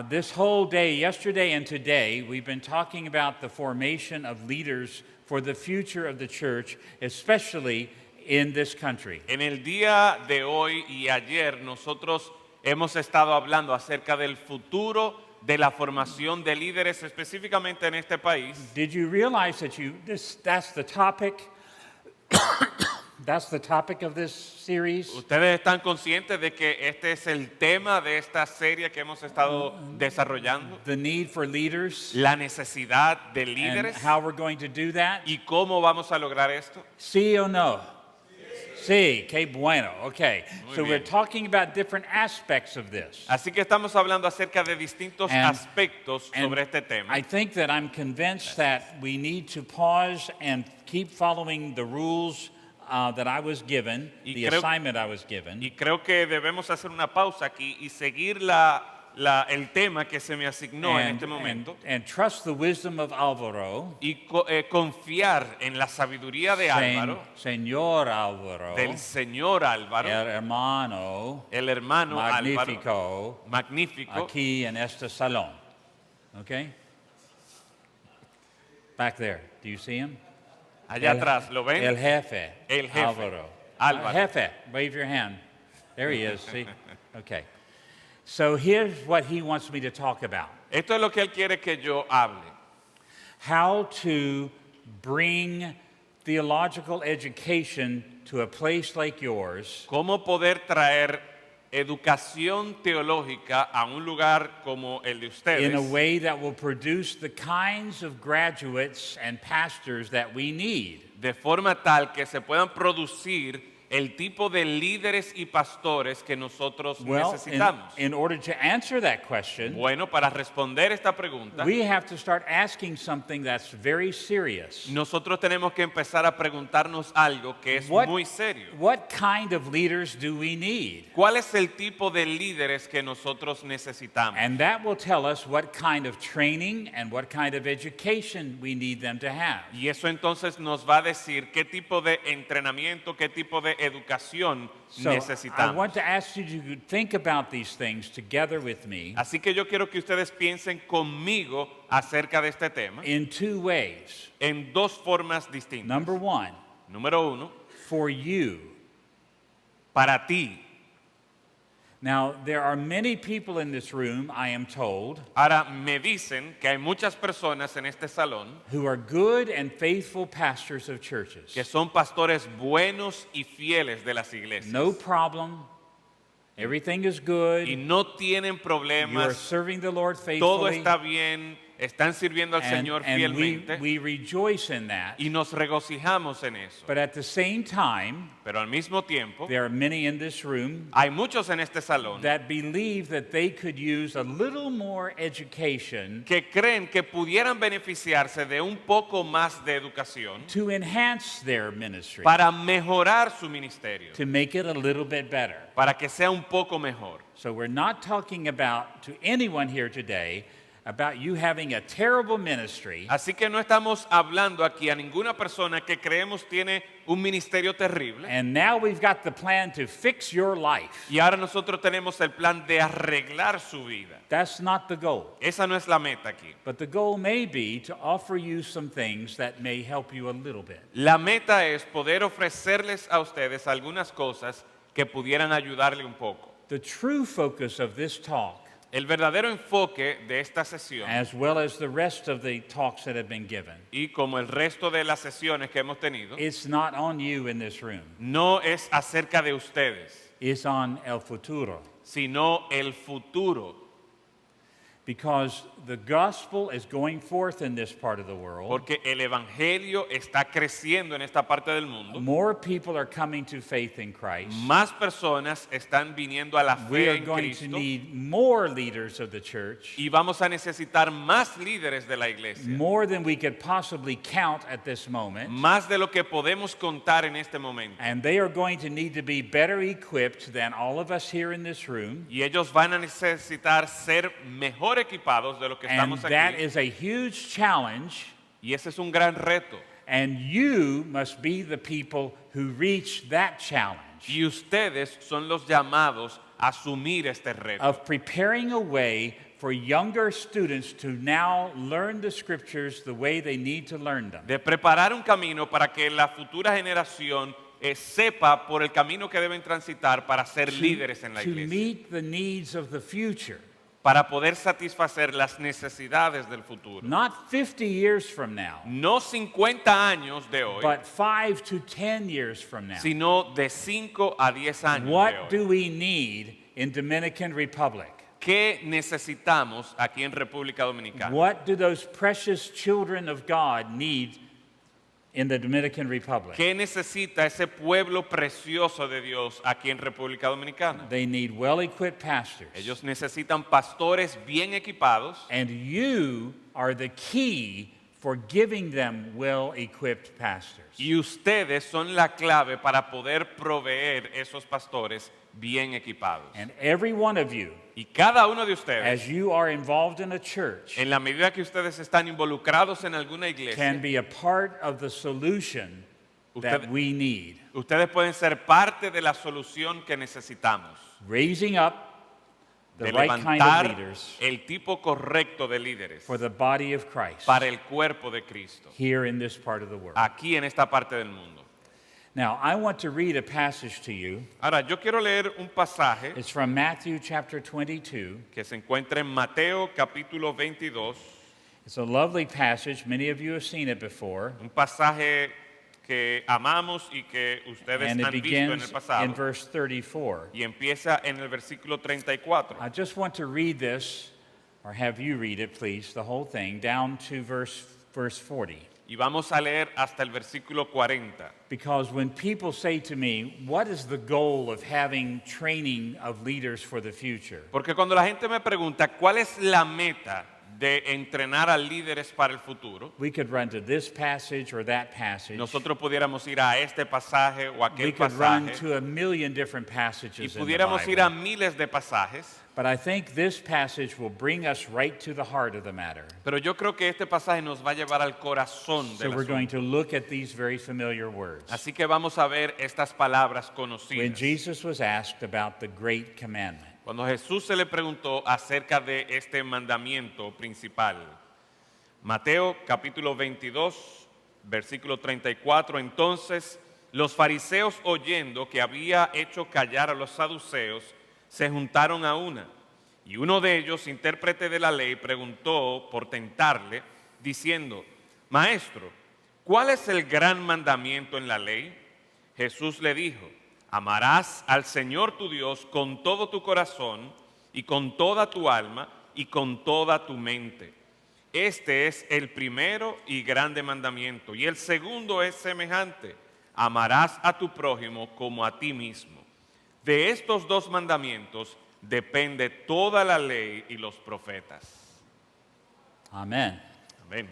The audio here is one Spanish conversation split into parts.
This whole day, yesterday and today, we've been talking about the formation of leaders for the future of the church, especially in this country. En el día de hoy y ayer nosotros hemos estado hablando acerca del futuro de la formación de líderes específicamente en este país. Did you realize that that's the topic? That's the topic of this series. ¿Ustedes están conscientes de que este es el tema de esta serie que hemos estado desarrollando? The need for leaders La necesidad de and líderes how we're going to do that. y cómo vamos a lograr esto. Sí o no? Sí, qué bueno. Okay. Muy So we're bien. talking about different aspects of this. Así que estamos hablando acerca de distintos And- aspectos And sobre este tema. I think that I'm convinced that we need to pause and keep following the rules that I was given, Y the creo- assignment I was given. Y creo que debemos hacer una pausa aquí y seguir el tema que se me asignó en este momento and trust the wisdom of Alvaro, y confiar en la sabiduría de Álvaro, Señor Alvaro, del señor Álvaro, el hermano el hermano Álvaro, magnífico magnífico, aquí en este salón. Okay? Back there. Do you see him? allá atrás, ¿lo ven? El jefe. El jefe, Álvaro. Álvaro. Jefe. Wave your hand. There he is. See? Okay. So here's what he wants me to talk about. Esto es lo que él quiere que yo hable. How to bring theological education to a place like yours Cómo poder traer educación teológica a un lugar como el de in a ustedes way that will produce the kinds of graduates and pastors that we need. de forma tal que se puedan producir el tipo de líderes y pastores que nosotros Well, necesitamos. in order to answer that question, Bueno, para responder esta pregunta, we have to start asking something that's very serious. nosotros tenemos que empezar a preguntarnos algo que es muy serio. What kind of leaders do we need? ¿Cuál es el tipo de líderes que nosotros necesitamos? And that will tell us what kind of training and what kind of education we need them to have. Y eso entonces nos va a decir qué tipo de entrenamiento, qué tipo de educación So I necesitamos. want to ask you to think about these things together with me Así que yo quiero que ustedes piensen conmigo acerca de este tema in two ways. en dos formas distintas. Number one, Número uno, for you. para ti. Now, there are many people in this room, I am told, Ahora me dicen que hay muchas personas en este salón who are good and faithful pastors of churches. que son pastores buenos y fieles de las iglesias. No problem. Everything is good. Y no tienen You are problemas, serving the Lord todo faithfully. está bien, están sirviendo al Señor and fielmente we rejoice in that. y nos regocijamos en eso. But at the same time, Pero al mismo tiempo, there are many in this room hay muchos en este salón that believe that they could use a little more education que creen que pudieran beneficiarse de un poco más de educación to enhance their ministry, para mejorar su ministerio, to make it a little bit better. para que sea un poco mejor. So we're not talking about to anyone here today about you having a terrible ministry Así que no estamos hablando aquí a ninguna persona que creemos tiene un ministerio terrible and now we've got the plan to fix your life. y ahora nosotros tenemos el plan de arreglar su vida. That's not the goal. Esa no es la meta aquí. But the goal may be to offer you some things that may help you a little bit. La meta es poder ofrecerles a ustedes algunas cosas que pudieran ayudarle un poco. The true focus of this talk, El verdadero enfoque de esta sesión, as well as the rest of the talks that have been given, y como el resto de las sesiones que hemos tenido, it's not on you in this room. no es acerca de ustedes, It's on el futuro. sino el futuro. Because the gospel is going forth in this part of the world. Porque el evangelio está creciendo en esta parte del mundo. More people are coming to faith in Christ. Más personas están viniendo a la We fe are en going to Cristo need more leaders of the church, y vamos a necesitar más líderes de la iglesia. more than we could possibly count at this moment. Más de lo que podemos contar en este momento. And they are going to need to be better equipped than all of us here in this room. Y ellos van a necesitar ser mejor equipados de lo que And estamos that aquí. is a huge challenge. Y ese es un gran reto. And you must be the people who reach that challenge Y ustedes son los llamados a asumir este reto. of preparing a way for younger students to now learn the scriptures the way they need to learn them. de preparar un camino para que la futura generación sepa por el camino que deben transitar para ser líderes en la To iglesia, meet the needs of the future. para poder satisfacer las necesidades del futuro. Not 50 years from now, No 50 años de hoy, but 5 to 10 years from now. sino de 5 a 10 años de What hoy. do we need in Dominican Republic? ¿Qué necesitamos aquí en República Dominicana? What do those precious children of God need in the Dominican Republic? ¿Qué necesita ese pueblo precioso de Dios aquí en República Dominicana? They need well-equipped pastors. Ellos necesitan pastores bien equipados And you are the key for giving them well-equipped pastors. y ustedes son la clave para poder proveer esos pastores bien equipados. And every one of you, Y cada uno de ustedes, as you are involved in a church, en la medida que ustedes están involucrados en alguna iglesia, can be a part of the solution that Usted- we need. ustedes pueden ser parte de la solución que necesitamos. Raising up the De right kind of levantar leaders el tipo correcto de líderes for the body of Christ para el cuerpo de Cristo, here in this part of the world. aquí en esta parte del mundo. Now, I want to read a passage to you. Ahora, yo quiero leer un pasaje It's from Matthew chapter 22. que se encuentra en Mateo capítulo 22, It's a lovely passage. Many of you have seen it before. un pasaje que amamos y que ustedes And it han visto en el begins in pasado, verse 34. y empieza en el versículo 34. I just want to read this, or have you read it, please, the whole thing, down to verse 40. Y vamos a leer hasta el versículo 40. Because when people say to me, what is the goal of having training of leaders for the future? Porque cuando la gente me pregunta cuál es la meta de entrenar a líderes para el futuro, We could run to this passage or that passage. nosotros pudiéramos ir a este pasaje o We aquel could run pasaje to a million different y passages in the pudiéramos ir a Bible. miles de pasajes, But I think this passage will bring us right to the heart of the matter. pero yo creo que este pasaje nos va a llevar al corazón So del we're going asunto. to look at these very familiar words. Así que vamos a ver estas palabras When conocidas. Jesus was asked about the great commandment, Cuando Jesús se le preguntó acerca de este mandamiento principal, Mateo capítulo 22, versículo 34, entonces los fariseos oyendo que había hecho callar a los saduceos, se juntaron a una. Y uno de ellos, intérprete de la ley, preguntó por tentarle, diciendo, Maestro, ¿cuál es el gran mandamiento en la ley? Jesús le dijo, amarás al Señor tu Dios con todo tu corazón y con toda tu alma y con toda tu mente. Este es el primero y grande mandamiento. Y el segundo es semejante, amarás a tu prójimo como a ti mismo. De estos dos mandamientos depende toda la ley y los profetas. Amen. Amén.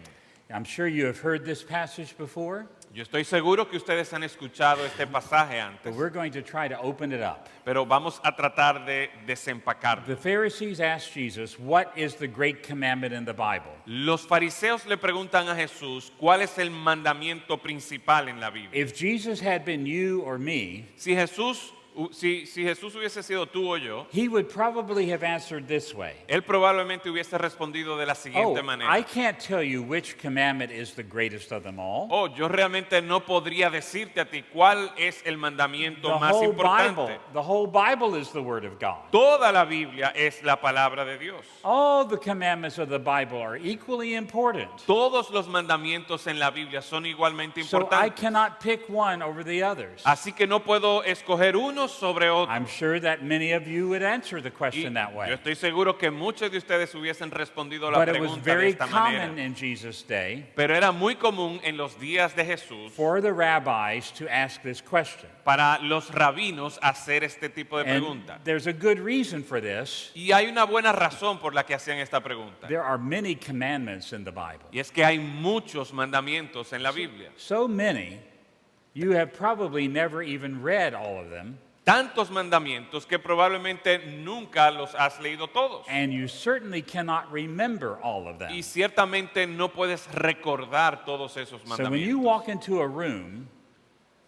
I'm sure you have heard this passage before, Yo estoy seguro que ustedes han escuchado este pasaje but antes, we're going to try to open it up. pero vamos a tratar de desempacarlo. The Pharisees asked Jesus, what is the great commandment in the Bible? Los fariseos le preguntan a Jesús cuál es el mandamiento principal en la Biblia. If Jesus had been you or me, Si Jesús hubiese sido tú o yo, he would probably have answered this way. él probablemente hubiese respondido de la Oh, siguiente I manera. can't tell you which commandment is the greatest of them all. Oh, yo realmente no podría decirte a ti cuál es el mandamiento The más importante. whole Bible is the Word of God. Toda la Biblia es la palabra de Dios. All the commandments of the Bible are equally important. Todos los mandamientos en la Biblia son igualmente So I importantes. cannot pick one over the others. Así que no puedo escoger uno sobre otro. I'm sure that many of you would answer the Y question that yo way. estoy seguro que muchos de ustedes hubiesen respondido la But it was pregunta de very esta common manera. in Jesus' day Pero era muy común en los días de Jesús for the rabbis to ask this question. para los rabinos hacer este tipo de And pregunta. there's a good reason for this. Y hay una buena razón por la que hacían esta pregunta. There are many commandments in the Bible. Y es que hay muchos mandamientos en la Biblia. So many, you have probably never even read all of them, Tantos mandamientos que probablemente nunca los has leído todos. and you certainly cannot remember all of Y them. ciertamente no puedes recordar todos esos So when you mandamientos. walk into a room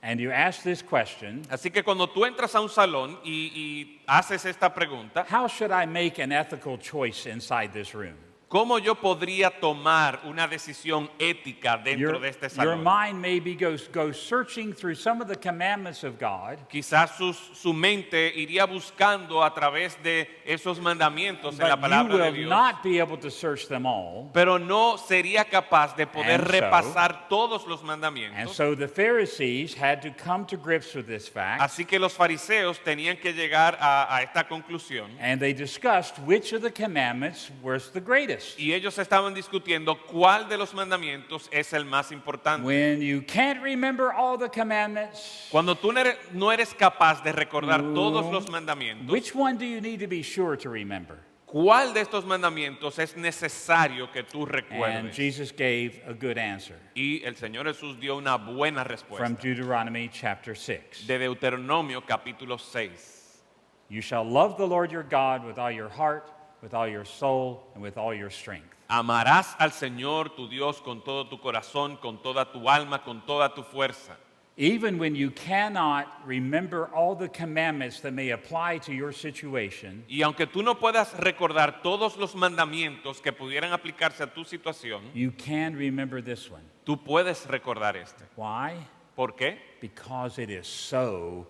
and you ask this question, Así que cuando tú entras a un salón y haces esta pregunta, how should I make an ethical choice inside this room? ¿cómo yo podría tomar una decisión ética dentro de este Your salón? mind maybe go searching through some of the commandments of God, Quizás su mente iría buscando a través de esos mandamientos en la but you palabra de will Dios, not be able to search them all. pero no sería capaz de poder And so- repasar todos los And mandamientos. so the Pharisees had to come to grips with this fact, Así que los fariseos tenían que llegar a esta conclusión and they discussed which of the commandments was the greatest. y ellos estaban discutiendo cuál de los mandamientos es el más importante. When you can't remember all the commandments, Cuando tú no eres capaz de recordar todos los mandamientos, which one do you need to be sure to remember? ¿cuál de estos mandamientos es necesario que tú And recuerdes? Jesus gave a good answer Y el Señor Jesús dio una buena from respuesta Deuteronomy chapter 6. de Deuteronomio capítulo 6. You shall love the Lord your God with all your heart, with all your soul, and with all your strength. Amarás al Señor tu Dios con todo tu corazón, con toda tu alma, con toda tu fuerza. Even when you cannot remember all the commandments that may apply to your situation, Y aunque tú no puedas recordar todos los mandamientos que pudieran aplicarse a tu situación, you can remember this one. tú puedes recordar este. Why? ¿Por qué? Because it is so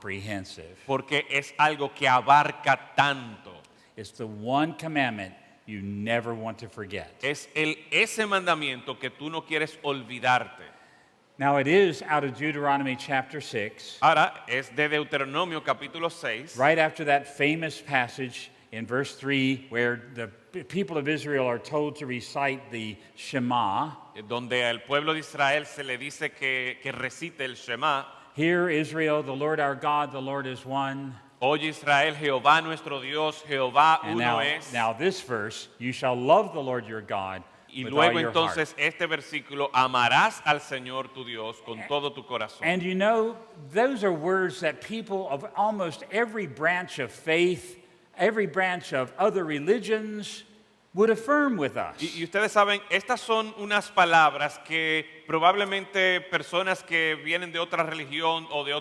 comprehensive. Porque es algo que abarca tanto. It's the one commandment you never want to forget. Es ese mandamiento que tú no quieres olvidarte. Now, it is out of Deuteronomy chapter 6, Ahora es de Deuteronomio capítulo 6, right after that famous passage in verse 3 where the people of Israel are told to recite the Shema. donde al pueblo de Israel se le dice que recite el Shema. Hear, Israel, the Lord our God, the Lord is one. Oye Israel, Jehová nuestro Dios, Jehová And uno now, es. now this verse, you shall love the Lord your God Y with all luego your heart. entonces este versículo, amarás al Señor tu Dios con todo tu corazón. And you know, those are words that people of almost every branch of faith, every branch of other religions would affirm with us. Y ustedes saben, estas son unas palabras que probablemente personas que vienen de otra religión o de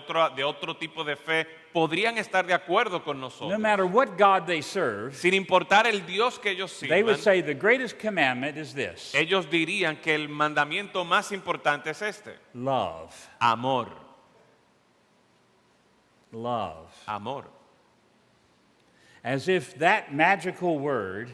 otro tipo de fe podrían estar de acuerdo con No nosotros. matter what God they serve, Sin importar el Dios que ellos they would sirvan, say the greatest commandment is this: ellos dirían que el mandamiento más importante es este. love. Amor, Love. amor. As if that magical word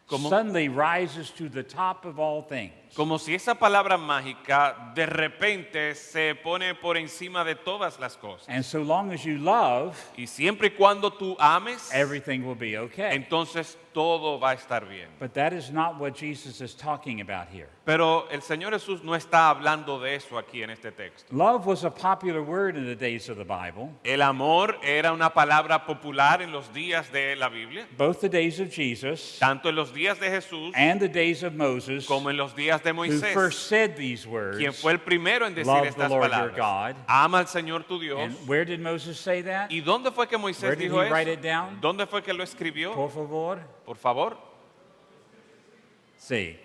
Como- suddenly rises to the top of all things. Como si esa palabra mágica de repente se pone por encima de todas las cosas. And so long as you love, Y siempre y cuando tú ames, everything will be okay. entonces todo va a estar bien. But that is not what Jesus is talking about here. Pero el Señor Jesús no está hablando de eso aquí en este texto. Love was a popular word in the days of the Bible, El amor era una palabra popular en los días de la Biblia, both the days of Jesus tanto en los días de Jesús and the days of Moses, como en los días de who Moisés, first said these words. quien fue el primero en decir Love the estas Lord your palabras. God. Ama al Señor tu Dios. And where did Moses say that? ¿Y dónde fue que Moisés Where did dijo he write it eso? down? ¿Dónde fue que lo escribió? Por favor. Por favor, See,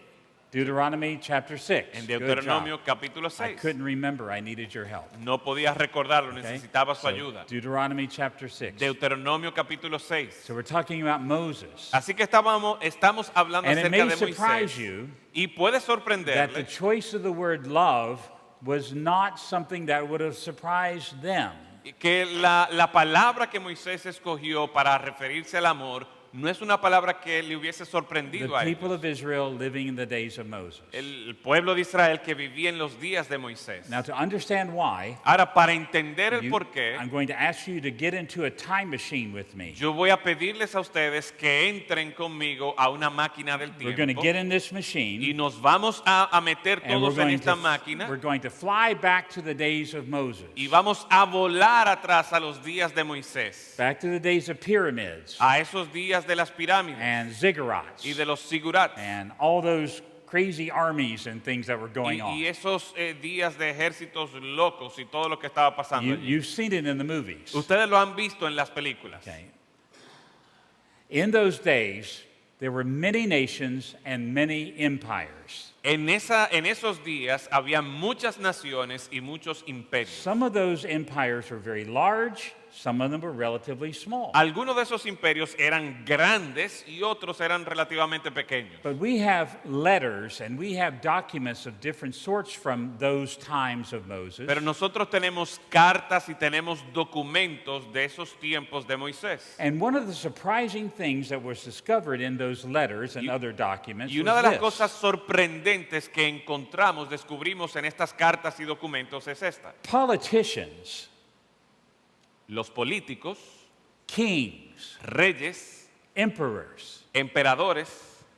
Deuteronomy chapter 6. en Good Deuteronomio job. capítulo I 6. couldn't remember. I needed your help. No podías recordarlo, Okay? necesitaba su So, ayuda. Deuteronomy chapter 6. Deuteronomio capítulo 6. So we're talking about Moses. Así que estamos hablando And it acerca may de surprise Moisés. you Y puede that the sorprenderle choice of the word love was not something that would have surprised them. que la palabra que Moisés escogió para referirse al amor no es una palabra que le hubiese The sorprendido a people ellos. of Israel living in the days of Moses. El pueblo de Israel que vivía en los días de Moisés. Now, to understand why, Ahora, para entender el you- por qué, I'm going to ask you to get into a time machine with me. yo voy a pedirles a ustedes que entren conmigo a una máquina del We're going to tiempo get in this y machine, nos vamos a meter and we're todos en going, esta to, máquina we're going to fly back to the days of Moses, y vamos a volar atrás a los días de Moisés, back to the days of pyramids a esos días de las pirámides and ziggurats y de los sigurats and all those crazy armies and things that were going y on. esos días de ejércitos locos y todo lo que estaba pasando allí. You've seen it in the movies. Ustedes lo han visto en las películas. Okay. In those days, there were many nations and many empires. En esos días había muchas naciones y muchos imperios. Some of those empires were very large, some of them were relatively small. Algunos de esos imperios eran grandes y otros eran relativamente pequeños. But we have letters and we have documents of different sorts from those times of Moses. Pero nosotros tenemos cartas y tenemos documentos de esos tiempos de Moisés. And one of the surprising things that was discovered in those letters and other documents Y una de las was cosas this. sorprendentes que encontramos, descubrimos en estas cartas y documentos es esta. Politicians, Los políticos, kings, reyes, emperors, emperadores,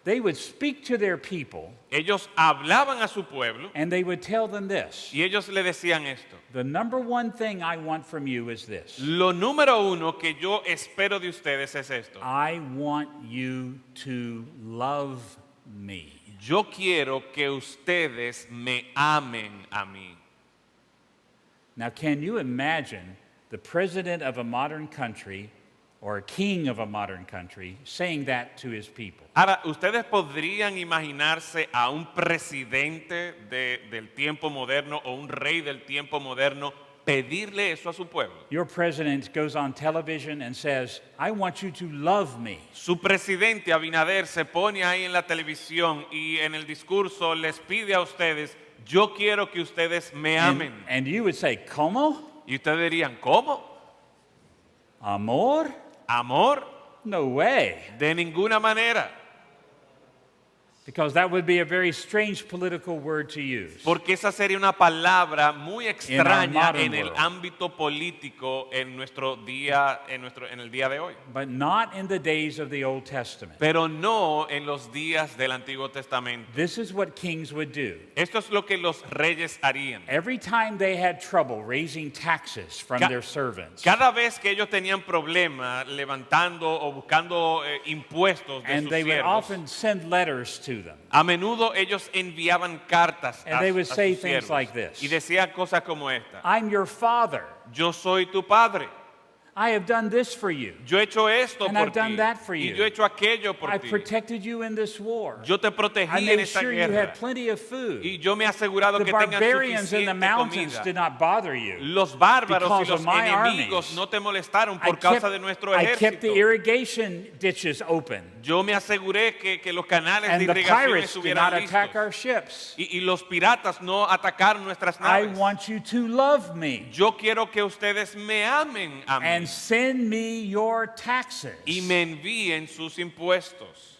they would speak to their people ellos hablaban a su pueblo and they would tell them this. y ellos le decían esto. The number one thing I want from you is this. Lo número uno que yo espero de ustedes es esto. I want you to love me. Yo quiero que ustedes me amen a mí. Now, can you imagine the president of a modern country or a king of a modern country saying that to his people? Ahora, ¿ustedes podrían imaginarse a un presidente del tiempo moderno o un rey del tiempo moderno pedirle eso a su pueblo? Your president goes on television and says, I want you to love me. Su presidente Abinader se pone ahí en la televisión y en el discurso les pide a ustedes, yo quiero que ustedes me amen. And you would say, ¿Cómo? Y ustedes dirían, ¿cómo? Amor? ¿Amor? No way. De ninguna manera. Because that would be a very strange political word to use. Porque esa sería una palabra muy extraña modern en el world. ámbito político en nuestro día, en el día de hoy. But not in the days of the Old Testament. Pero no en los días del Antiguo Testamento. This is what kings would do. Esto es lo que los reyes harían. Every time they had trouble raising taxes from Ca- their servants, Cada vez que ellos tenían problemas levantando o buscando impuestos de and sus they would siervos, often send letters to them. a menudo ellos enviaban cartas And they would a say sus things siervos like this. y decían cosas como esta. I'm your father. Yo soy tu padre. I have done this for you. Yo he hecho esto And por I've done ti. that for Y you. yo he hecho aquello por I ti. protected you in this war. Yo te I protegí en made esta sure you guerra. had plenty of food. Y yo me he asegurado The que tengan barbarians in the suficiente mountains comida. did not bother you. Los bárbaros y because los of my enemigos armies. no te molestaron I por causa de nuestro I kept the ejército. irrigation ditches open. Yo me aseguré que los canales de And the irrigación pirates did estuvieran not attack our listos. ships. Y los piratas no atacaron nuestras I naves. want you to love me Yo quiero que ustedes me amen a mí and send me your taxes. y me envíen sus impuestos.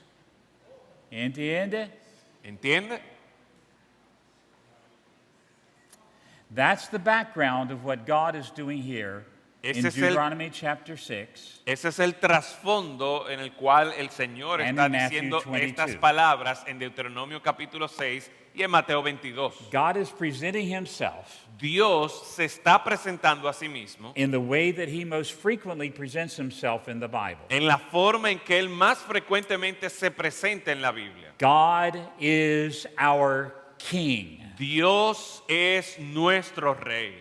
¿Entiende? ¿Entiende? That's the background of what God is doing here in Ese es el- Deuteronomy chapter 6. Ese es el trasfondo en el cual el Señor And está in Matthew diciendo 22. estas palabras en Deuteronomio capítulo 6 y en Mateo 22. God is presenting himself Dios se está presentando a sí mismo in the way that he most frequently presents himself in the Bible. en la forma en que Él más frecuentemente se presenta en la Biblia. God is our King. Dios es nuestro Rey.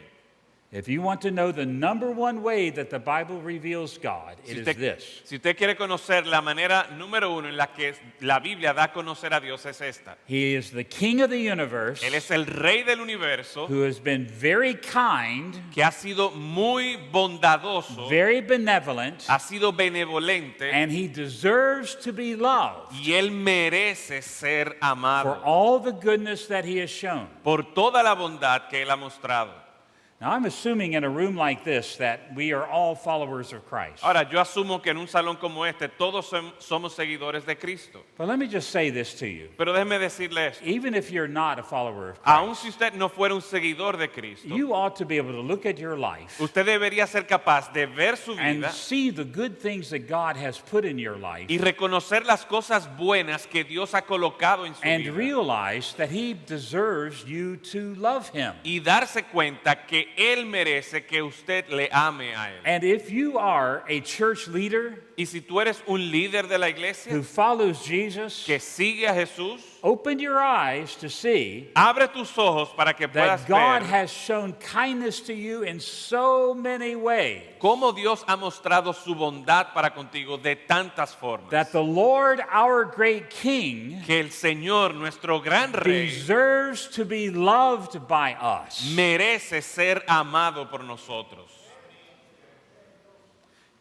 If you want to know the number one way that the Bible reveals God, it is this. Si usted quiere conocer la manera número uno en la que la Biblia da a conocer a Dios es esta. He is the King of the universe Él es el Rey del universo who has been very kind, que ha sido muy bondadoso, very benevolent, ha sido benevolente and he deserves to be loved y Él merece ser for amado all the goodness that he has shown. por toda la bondad que Él ha mostrado. Now, I'm assuming in a room like this that we are all followers of Christ. Ahora, yo asumo que en un salón como este todos somos seguidores de Cristo. But let me just say this to you. Pero déjeme decirle esto. Even if you're not a follower of Aun Christ, si usted no fuera un seguidor de Cristo, you ought to be able to look at your life usted debería ser capaz de ver su and vida see the good things that God has put in your life y reconocer las cosas buenas que Dios ha colocado en su and vida. realize that he deserves you to love him. Y darse cuenta que Él merece que usted le ame a Él. And if you are a church leader Y si tú eres un líder de la iglesia who follows Jesus, que sigue a Jesús, Open your eyes to see Abre tus ojos para que puedas that God ver has shown kindness to you in so many ways. cómo Dios ha mostrado su bondad para contigo de tantas formas. That the Lord, our great King, Que el Señor, nuestro gran Rey, deserves to be loved by us, merece ser amado por nosotros.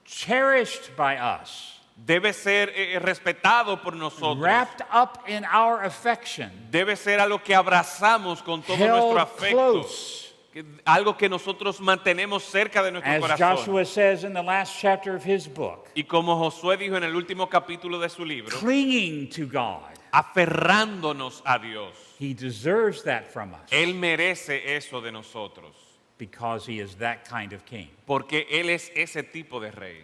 cherished by us, Debe ser respetado por nosotros. wrapped up in our affection, Debe ser algo que abrazamos con todo held nuestro afecto. close. Algo que nosotros mantenemos cerca de nuestro As corazón. Joshua says in the last chapter of his book, Y como Josué dijo en el último capítulo de su libro, clinging to God. aferrándonos a Dios. He deserves that from us Él merece eso de nosotros, because he is that kind of king. porque Él es ese tipo de rey.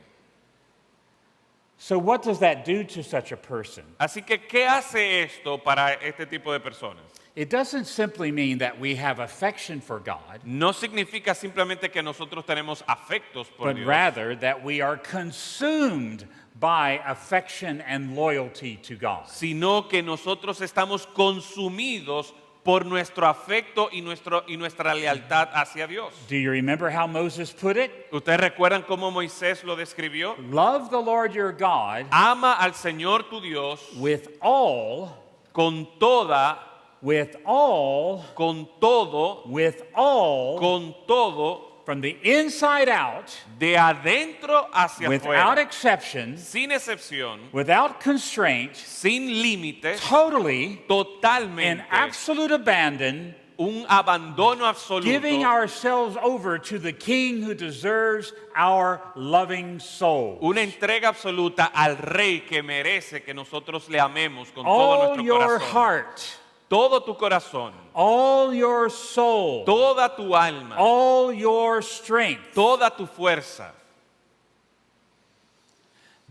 So what does that do to such a person? Así que, ¿qué hace esto para este tipo de personas? It doesn't simply mean that we have affection for God, No significa simplemente que nosotros tenemos afectos por but Dios, rather that we are consumed by affection and loyalty to God. sino que nosotros estamos consumidos por nuestro afecto y nuestra lealtad hacia Dios. Do you remember how Moses put it? ¿Ustedes recuerdan cómo Moisés lo describió? Love the Lord your God Ama al Señor tu Dios with all, con toda, with all, con todo, with all, con todo, from the inside out, de adentro hacia without afuera, exception, sin excepción, without constraint, sin límites, totally, in totalmente, absolute abandon, un abandono absoluto, giving ourselves over to the King who deserves our loving soul. una entrega absoluta al Rey que merece que nosotros le amemos con todo All nuestro your corazón. heart, Todo tu corazón, all your soul, toda tu alma, all your strength. toda tu fuerza.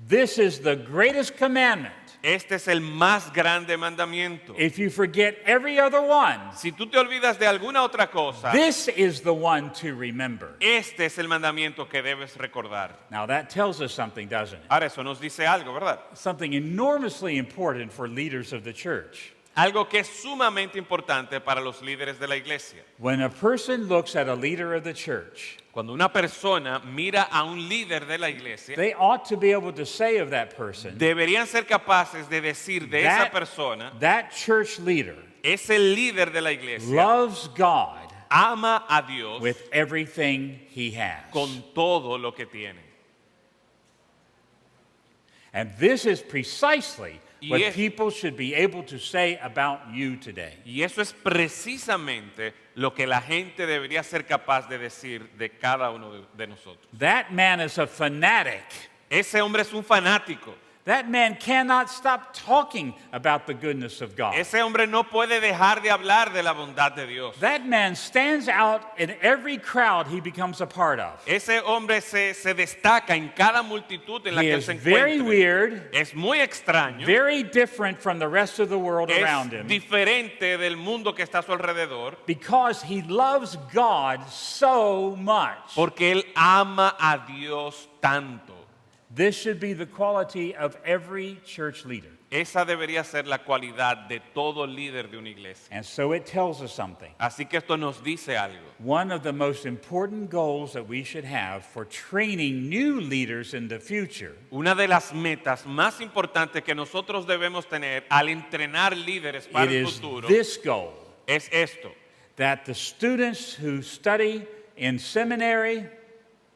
This is the greatest commandment. Este es el más grande mandamiento. If you forget every other one, Si tú te olvidas de alguna otra cosa, this is the one to remember. este es el mandamiento que debes recordar. Now that tells us something, doesn't it? Ahora, eso nos dice algo, ¿verdad? Something enormously important for leaders of the church. Algo que es sumamente importante para los líderes de la iglesia. When a person looks at a leader of the church, Cuando una persona mira a un líder de la iglesia, they ought to be able to say of that person, deberían ser capaces de decir de esa persona, that church leader ese líder de la iglesia loves God ama a Dios with everything he has. con todo lo que tiene. And this is precisely what Y es- people should be able to say about you today. Y eso es precisamente lo que la gente debería ser capaz de decir de cada uno de nosotros. That man is a fanatic. Ese hombre es un fanático. That man cannot stop talking about the goodness of God. Ese hombre no puede dejar de hablar de la bondad de Dios. That man stands out in every crowd he becomes a part of. Ese hombre se destaca en cada multitud en la He que él is se very encuentra. weird, Es muy extraño. very different from the rest of the world around Es him diferente del mundo que está a su alrededor because he loves God so much. porque él ama a Dios tanto. This should be the quality of every church leader. Esa debería ser la cualidad de todo líder de una iglesia. And so it tells us something. Así que esto nos dice algo. One of the most important goals that we should have for training new leaders in the future Una de las metas más importantes que nosotros debemos tener al entrenar líderes para it el is futuro this goal, es esto, that the students who study in seminary,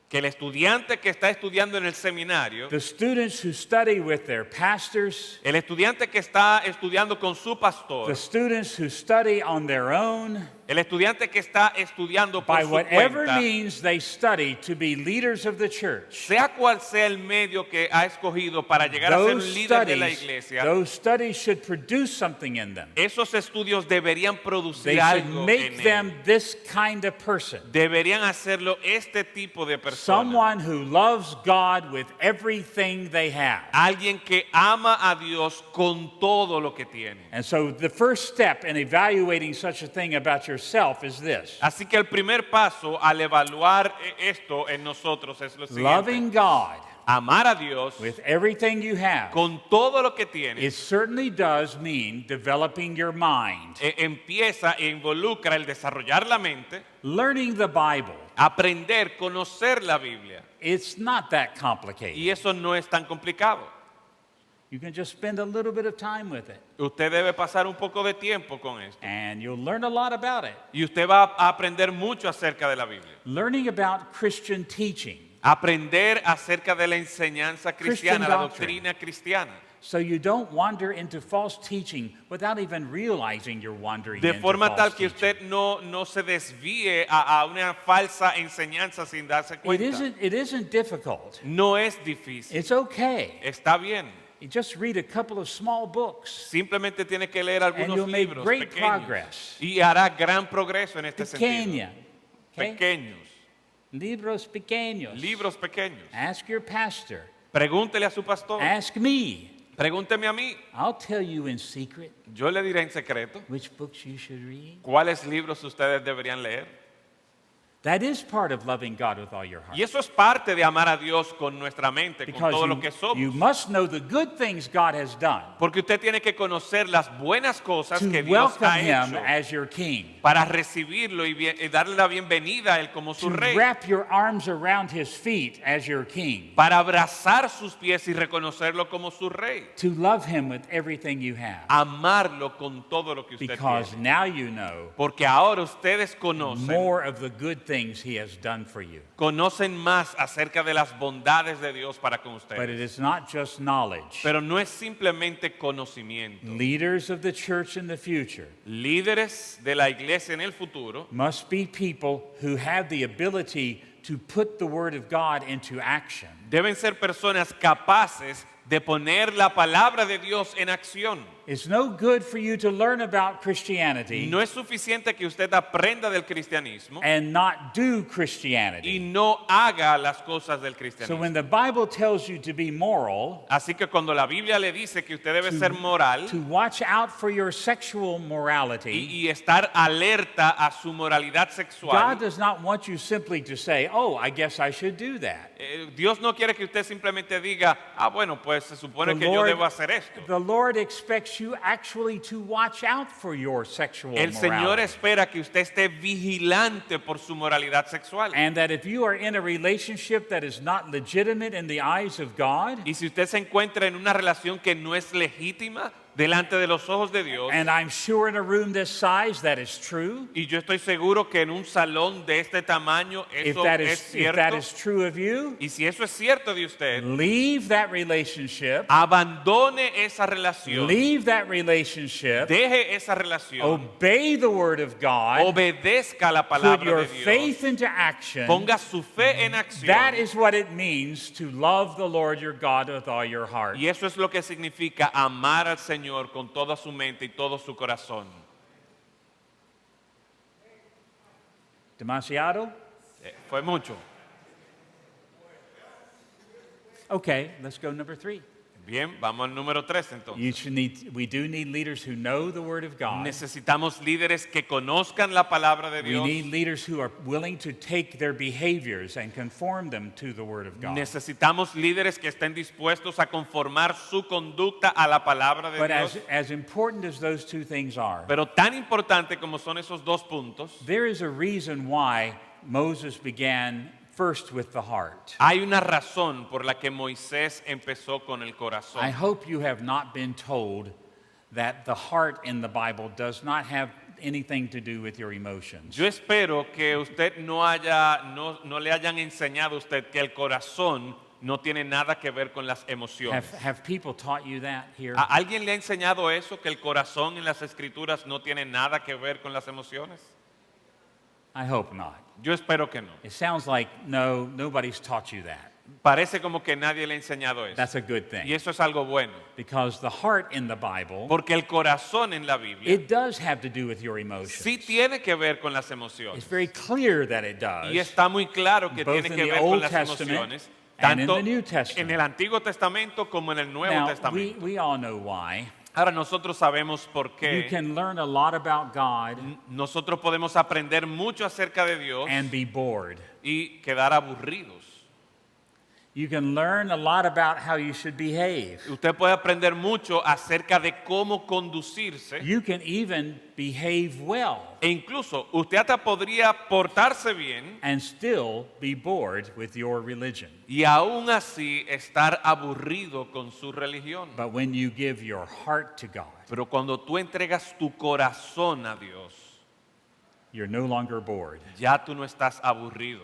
que el estudiante que está estudiando en el seminario, the students who study with their pastors, el estudiante que está estudiando con su the pastor, students who study on their own, el estudiante que está estudiando por by su whatever cuenta, means they study to be leaders of the church, sea cual sea el medio que ha escogido para llegar a ser un líder de la iglesia, those studies should produce something in them. esos estudios deberían They producir should algo make en them él. this kind of person. Deberían hacerlo este tipo de persona. Someone who loves God with everything they have. Alguien que ama a Dios con todo lo que tiene. And so the first step in evaluating such a thing about yourself is this: Así que el primer paso al evaluar esto en nosotros es lo siguiente. loving God Amar a Dios with everything you have, con todo lo que tienes it certainly does mean developing your mind, empieza e involucra el desarrollar la mente, learning the Bible. aprender, conocer la Biblia. It's not that complicated. Y eso no es tan complicado. You can just spend a little bit of time with it, Usted debe pasar un poco de tiempo con esto. and you'll learn a lot about it. Y usted va a aprender mucho acerca de la Biblia. Learning about Christian teaching, Aprender acerca de la enseñanza cristiana, la doctrine. doctrina cristiana. so you don't wander into false teaching without even realizing you're wandering De into forma false tal que teaching. usted no se desvíe a una falsa enseñanza sin darse It cuenta. isn't difficult. No es difícil. It's okay. Está bien. You just read a couple of small books, Simplemente tiene que leer and algunos you'll make libros great pequeños. progress. Y hará gran progreso en este Pequeña. sentido. Okay? Pequeños. Libros pequeños. Libros pequeños. Ask your pastor. Pregúntele a su pastor. Ask me. Pregúnteme a mí. I'll tell you in secret Yo le diré en secreto which books you should read. cuáles libros ustedes deberían leer. That is part of loving God with all your heart. Y eso es parte de amar a Dios con nuestra mente, con Because todo lo que you somos. must know the good things God has done Porque usted tiene que conocer las buenas cosas to que Dios welcome ha Him hecho as your King. para recibirlo y darle la bienvenida a Él como su To rey. wrap your arms around His feet as your King. Para abrazar sus pies y reconocerlo como su rey. To love Him with everything you have. Amarlo con todo lo que usted Because tiene. now you know Porque ahora ustedes conocen more of the good things He has done for you. conocen más acerca de las bondades de Dios para con But it ustedes. is not just knowledge. Pero no es simplemente conocimiento. Leaders of the church in the future Líderes de la iglesia en el futuro must be people who have the ability to put the Word of God into action. deben ser personas capaces de poner la palabra de Dios en acción. It's no good for you to learn about Christianity No es suficiente que usted aprenda del cristianismo and not do y Christianity. no haga las cosas del So cristianismo. when the Bible tells you to be moral, Así que cuando la Biblia le dice que usted debe ser moral to watch out for your sexual morality, y estar alerta a su moralidad God sexual, does not want you simply to say, "Oh, I guess I should do that." Dios no quiere que usted simplemente diga, bueno, pues se supone que yo debo hacer esto. The Lord expects you actually to watch out for your sexual El Señor morality. espera que usted esté vigilante por su moralidad sexual. And that if you are in a relationship that is not legitimate in the eyes of God, Y si usted se encuentra en una relación que no es legítima delante de los ojos de Dios, and I'm sure in a room this size that is true, y yo estoy seguro que en un salón de este tamaño if eso that es is if that cierto, is true of you, y si eso es cierto de usted, leave that relationship, abandone esa relación, leave that relationship, deje esa relación, obey the word of God, obedezca la put palabra your de Dios, faith into action. ponga su fe en acción. That is what it means to love the Lord your God with all your heart. Y eso es lo que significa amar al Señor con toda su mente y todo su corazón. Demasiado? Fue mucho. Okay, let's go number 3. Bien, vamos al número 3 entonces. We do need leaders who know the Word of God. Necesitamos líderes que conozcan la palabra de We Dios. need leaders who are willing to take their behaviors and conform them to the Word of God. Necesitamos líderes que estén dispuestos a conformar su conducta a la palabra de But Dios. as important as those two things are, Pero tan importante como son esos dos puntos, there is a reason why Moses began first with the heart. hay una razón por la que Moisés empezó con el corazón. I hope you have not been told that the heart in the Bible does not have anything to do with your emotions. Yo espero que usted no le hayan enseñado a usted que el corazón no tiene nada que ver con las emociones. Have people taught you that here? ¿A alguien le ha enseñado eso, que el corazón en las escrituras no tiene nada que ver con las emociones? I hope not. Yo espero que no. It sounds like nobody's taught you that. Parece como que nadie le ha enseñado eso. That's a good Y thing. eso es algo bueno. Because the heart in the Bible, Porque el corazón en la Biblia it does have to do with your emotions. sí tiene que ver con las It's emociones. very clear that it does. Y está muy claro que both tiene in que the ver con Old las Testament emociones, and in tanto the New Testament. en el Antiguo Testamento como en el Nuevo Now, Testamento. we all know why. Ahora nosotros sabemos por You qué. can learn a lot about God Nosotros podemos aprender mucho acerca de Dios and be bored. y quedar aburridos. You can learn a lot about how you should behave. Usted puede aprender mucho acerca de cómo conducirse You can even behave well e incluso usted hasta podría portarse bien and still be bored with your religion. y aún así estar aburrido con su religión. But when you give your heart to God, Pero cuando tú entregas tu corazón a Dios, you're no longer bored. ya tú no estás aburrido.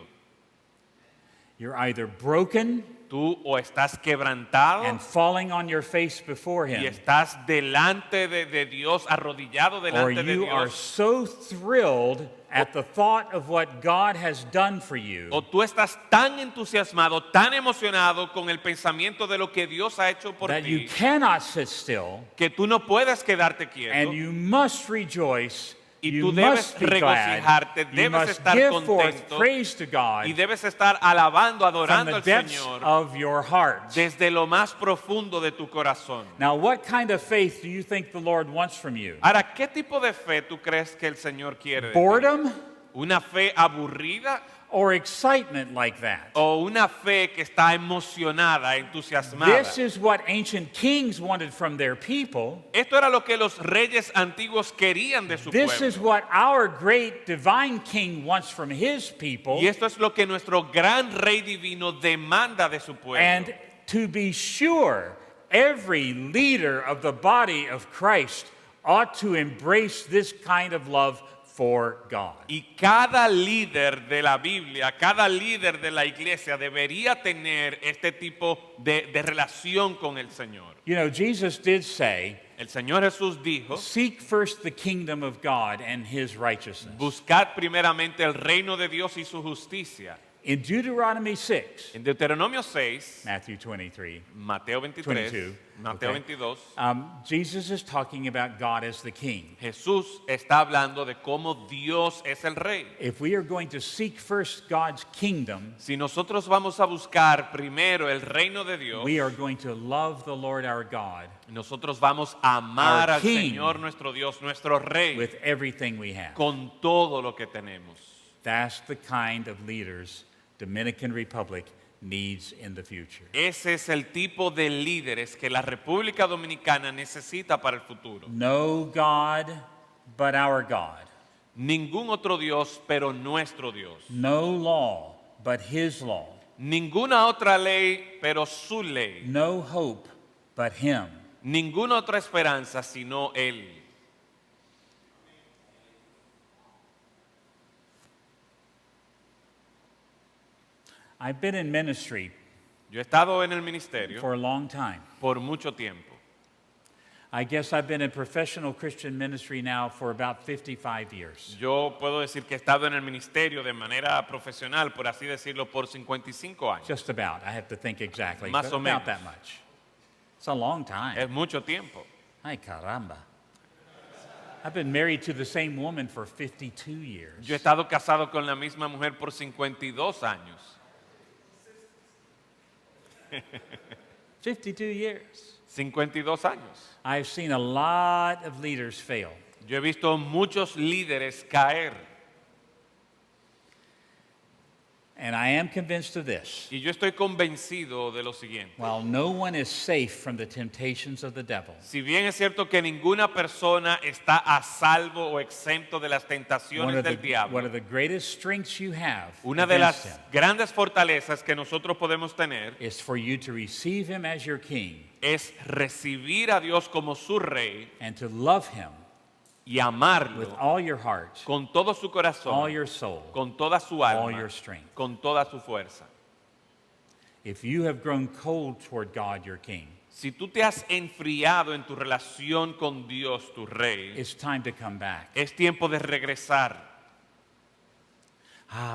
You're either broken Tú o estás quebrantado and falling on your face before y Him, estás delante de Dios, arrodillado or delante de you are Dios, so thrilled at the thought of what God has done for you o tú estás tan entusiasmado, tan emocionado con el pensamiento de lo que Dios ha hecho por that you ti, cannot sit still, que tú no puedes quedarte quieto and you must rejoice. y You tú debes must be glad. regocijarte, You debes must estar give forth contento praise to God y debes estar alabando, from adorando the al depths Señor of your heart. desde lo más profundo de tu corazón. Now, what kind of faith do you think the Lord wants from you? Ahora, ¿qué tipo de fe tú crees que el Señor quiere de ti? Boredom ¿Una fe aburrida or excitement like that? o una fe que está emocionada, entusiasmada? This is what ancient kings wanted from their people. Esto era lo que los reyes antiguos querían de su This is pueblo. what our great divine king wants from his people. Y esto es lo que nuestro gran rey divino demanda de su pueblo. And to be sure, every leader of the body of Christ ought to embrace this kind of love for God. Y cada líder de la Biblia, cada líder de la iglesia debería tener este tipo de relación con el Señor. You know, Jesus did say, El Señor Jesús dijo, seek first the kingdom of God and his righteousness. buscad primeramente el reino de Dios y su justicia. In Deuteronomy 6, En Deuteronomio 6, Matthew 23, Mateo 23, 22, Mateo okay. 22, Jesus is talking about God as the king. Jesús está hablando de cómo Dios es el rey. If we are going to seek first God's kingdom, Si nosotros vamos a buscar primero el reino de Dios, we are going to love the Lord our God nosotros vamos a amar Our al King. Señor nuestro Dios, nuestro rey, with everything we have. con todo lo que tenemos. That's the kind of leaders Dominican Republic needs in the future. Ese es el tipo de líderes que la República Dominicana necesita para el futuro. No God but our God. Ningún otro Dios, pero nuestro Dios. No law but his law. Ninguna otra ley, pero su ley. No hope but him. Ninguna otra esperanza, sino Él. I've been in ministry Yo he estado en el ministerio for a long time. por mucho tiempo. I guess I've been in professional Christian ministry now for about 55 years. Yo puedo decir que he estado en el ministerio de manera profesional, por así decirlo, por 55 años. Just about. I have to think exactly. Más but o about menos. that much. It's a long time. Es mucho tiempo. Ay, caramba. I've been married to the same woman for 52 years. Yo he estado casado con la misma mujer por 52 años. 52 years. 52 años. I've seen a lot of leaders fail. Yo he visto muchos líderes caer. And I am convinced of this. Y yo estoy convencido de lo siguiente. While no one is safe from the temptations of the devil, Si bien es cierto que ninguna persona está a salvo o exento de las one tentaciones of, del the, diablo, one of the greatest strengths you have una de against las him grandes fortalezas que nosotros podemos tener is for you to receive him as your king es recibir a Dios como su rey and to love him y amarlo with all your heart, con todo su all corazón, your soul, con toda su all alma, your strength. con toda su fuerza. If you have grown cold toward God, your king, Si tú te has enfriado en tu relación con Dios, tu rey, it's time to come back. es tiempo de regresar.